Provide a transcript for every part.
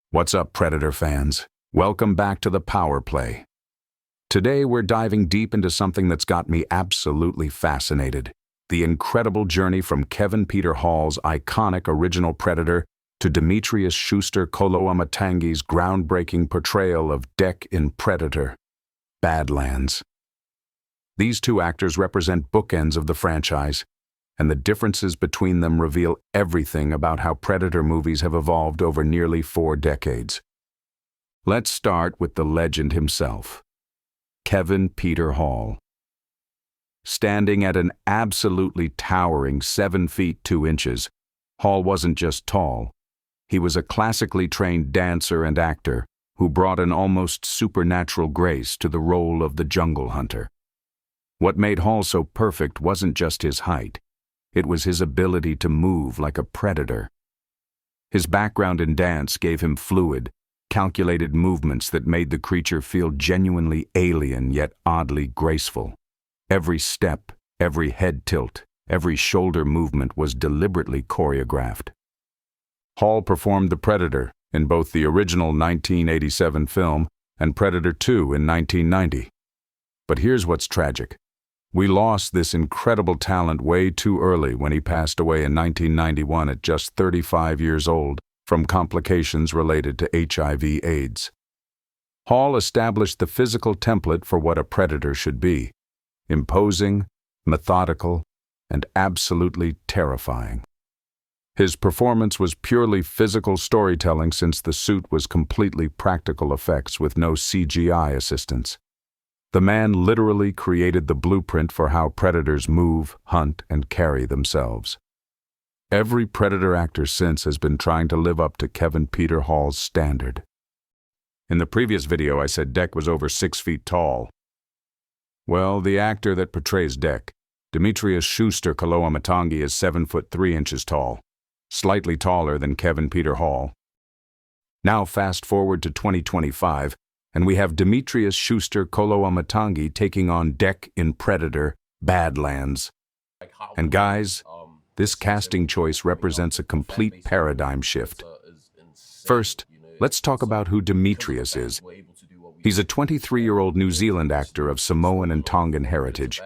What's up, Predator fans? Welcome back to the Power Play. Today we're diving deep into something that's got me absolutely fascinated. The incredible journey from Kevin Peter Hall's iconic original Predator to Dimitrius Schuster-Koloamatangi's groundbreaking portrayal of Dek in Predator, Badlands. These two actors represent bookends of the franchise, and the differences between them reveal everything about how Predator movies have evolved over nearly 4 decades. Let's start with the legend himself, Kevin Peter Hall. Standing at an absolutely towering 7 feet 2 inches, Hall wasn't just tall. He was a classically trained dancer and actor who brought an almost supernatural grace to the role of the jungle hunter. What made Hall so perfect wasn't just his height. It was his ability to move like a predator. His background in dance gave him fluid, calculated movements that made the creature feel genuinely alien yet oddly graceful. Every step, every head tilt, every shoulder movement was deliberately choreographed. Hall performed the Predator in both the original 1987 film and Predator 2 in 1990. But here's what's tragic. We lost this incredible talent way too early when he passed away in 1991 at just 35 years old from complications related to HIV/AIDS. Hall established the physical template for what a predator should be: imposing, methodical, and absolutely terrifying. His performance was purely physical storytelling since the suit was completely practical effects with no CGI assistance. The man literally created the blueprint for how predators move, hunt, and carry themselves. Every Predator actor since has been trying to live up to Kevin Peter Hall's standard. In the previous video, I said Dek was over 6 feet tall. Well, the actor that portrays Dek, Dimitrius Schuster-Koloamatangi, is 7 foot 3 inches tall, slightly taller than Kevin Peter Hall. Now fast forward to 2025, and we have Dimitrius Schuster-Koloamatangi taking on Dek in Predator, Badlands. And guys, this casting choice represents a complete paradigm shift. First, let's talk about who Demetrius is. He's a 23-year-old New Zealand actor of Samoan and Tongan heritage.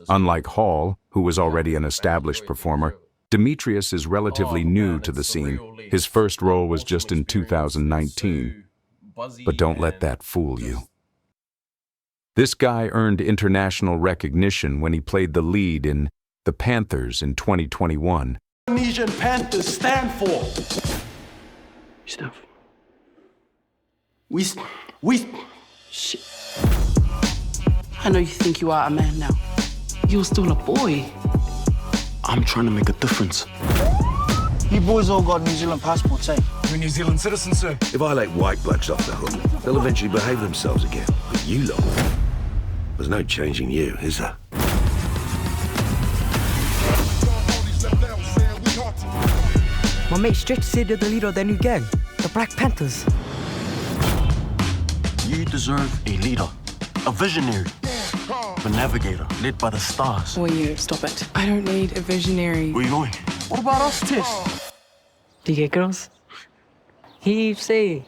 Unlike Hall, who was already an established performer, Demetrius is relatively new to the scene. His first role was just in 2019. But don't let that fool you. This guy earned international recognition when he played the lead in The Panthers in 2021. Indonesian Panthers stand for. Stuff. We. Shit. I know you think you are a man now. You're still a boy. I'm trying to make a difference. You boys all got New Zealand passports, eh? You're a New Zealand citizen, sir. If I let white blokes off the hook, they'll eventually behave themselves again. But you lot, there's no changing you, is there? My mate Stretch said you're the leader of their new gang, the Black Panthers. You deserve a leader, a visionary, a navigator led by the stars. Will you stop it? I don't need a visionary. Where you going? What about us, Tess? Do you get girls? Heaves, eh?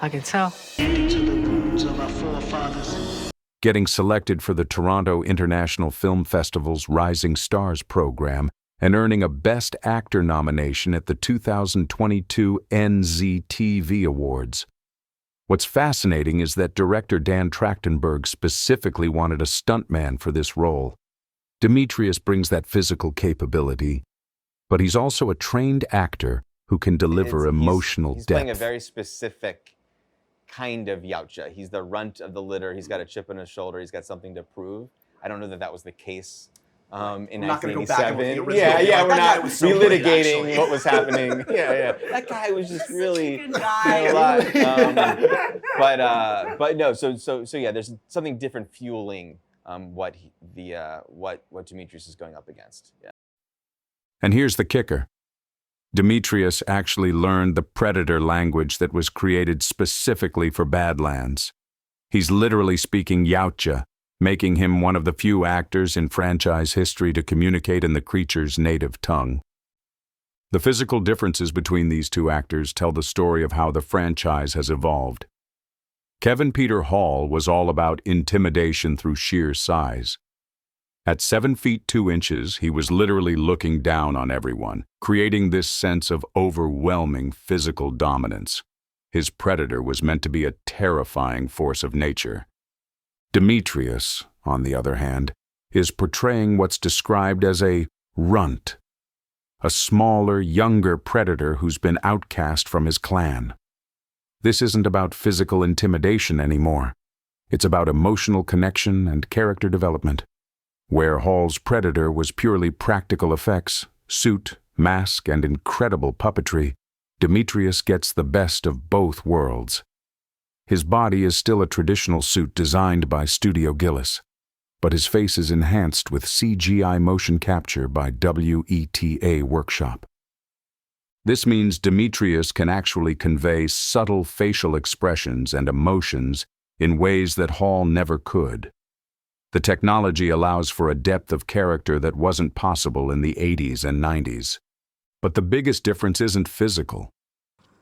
I can tell. To the wounds of our forefathers. Getting selected for the Toronto International Film Festival's Rising Stars program and earning a Best Actor nomination at the 2022 NZTV Awards. What's fascinating is that director Dan Trachtenberg specifically wanted a stuntman for this role. Demetrius brings that physical capability, but he's also a trained actor who can deliver emotional he's depth. Playing a very specific kind of Yautja. He's the runt of the litter. He's got a chip on his shoulder. He's got something to prove. I don't know that that was the case in 1987. We're not relitigating what was happening. That guy was just really a lot. But no. So yeah, there's something different fueling what Demetrius is going up against. Yeah. And here's the kicker. Demetrius actually learned the Predator language that was created specifically for Badlands. He's literally speaking Yautja, making him one of the few actors in franchise history to communicate in the creature's native tongue. The physical differences between these two actors tell the story of how the franchise has evolved. Kevin Peter Hall was all about intimidation through sheer size. At 7 feet 2 inches, he was literally looking down on everyone, creating this sense of overwhelming physical dominance. His predator was meant to be a terrifying force of nature. Demetrius, on the other hand, is portraying what's described as a runt, a smaller, younger predator who's been outcast from his clan. This isn't about physical intimidation anymore. It's about emotional connection and character development. Where Hall's predator was purely practical effects, suit, mask, and incredible puppetry, Demetrius gets the best of both worlds. His body is still a traditional suit designed by Studio Gillis, but his face is enhanced with CGI motion capture by WETA Workshop. This means Demetrius can actually convey subtle facial expressions and emotions in ways that Hall never could. The technology allows for a depth of character that wasn't possible in the 80s and 90s. But the biggest difference isn't physical.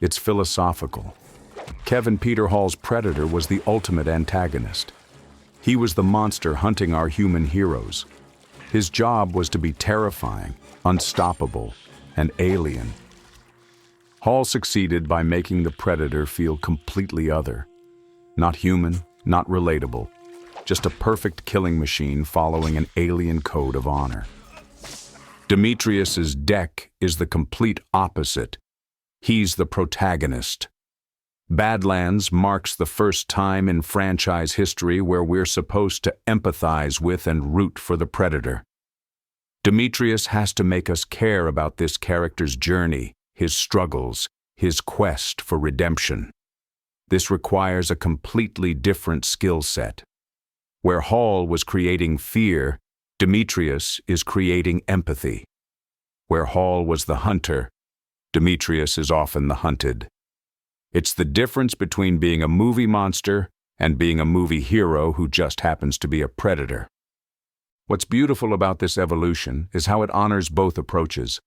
It's philosophical. Kevin Peter Hall's predator was the ultimate antagonist. He was the monster hunting our human heroes. His job was to be terrifying, unstoppable, and alien. Hall succeeded by making the predator feel completely other. Not human, not relatable. Just a perfect killing machine following an alien code of honor. Demetrius's deck is the complete opposite. He's the protagonist. Badlands marks the first time in franchise history where we're supposed to empathize with and root for the predator. Demetrius has to make us care about this character's journey, his struggles, his quest for redemption. This requires a completely different skill set. Where Hall was creating fear, Demetrius is creating empathy. Where Hall was the hunter, Demetrius is often the hunted. It's the difference between being a movie monster and being a movie hero who just happens to be a predator. What's beautiful about this evolution is how it honors both approaches.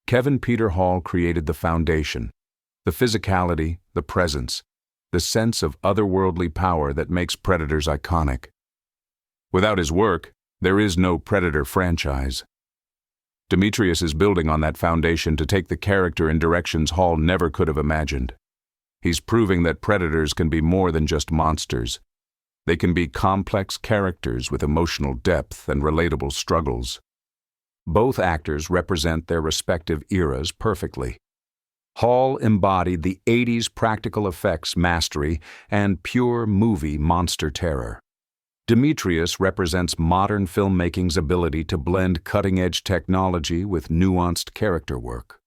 Kevin Peter Hall created the foundation, the physicality, the presence, the sense of otherworldly power that makes predators iconic. Without his work, there is no Predator franchise. Demetrius is building on that foundation to take the character in directions Hall never could have imagined. He's proving that predators can be more than just monsters. They can be complex characters with emotional depth and relatable struggles. Both actors represent their respective eras perfectly. Hall embodied the 80s practical effects mastery and pure movie monster terror. Demetrius represents modern filmmaking's ability to blend cutting-edge technology with nuanced character work.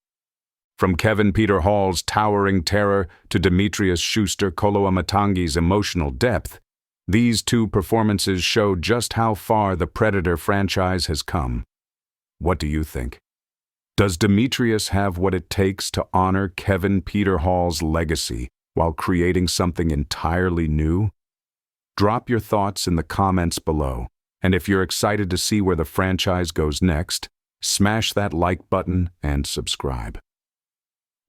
From Kevin Peter Hall's towering terror to Demetrius Schuster-Koloamatangi's emotional depth, these two performances show just how far the Predator franchise has come. What do you think? Does Demetrius have what it takes to honor Kevin Peter Hall's legacy while creating something entirely new? Drop your thoughts in the comments below, and if you're excited to see where the franchise goes next, smash that like button and subscribe.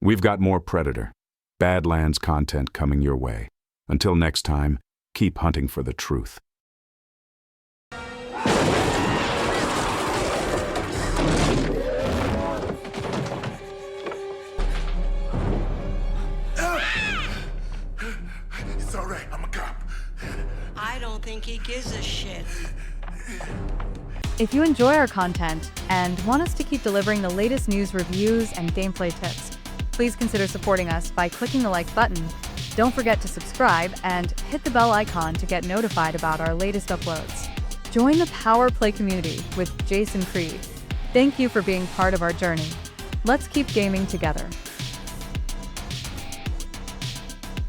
We've got more Predator, Badlands content coming your way. Until next time, keep hunting for the truth. It's all right, I'm a cop. I don't think he gives a shit. If you enjoy our content and want us to keep delivering the latest news, reviews, and gameplay tips, please consider supporting us by clicking the like button. Don't forget to subscribe and hit the bell icon to get notified about our latest uploads. Join the Power Play community with Jason Creed. Thank you for being part of our journey. Let's keep gaming together.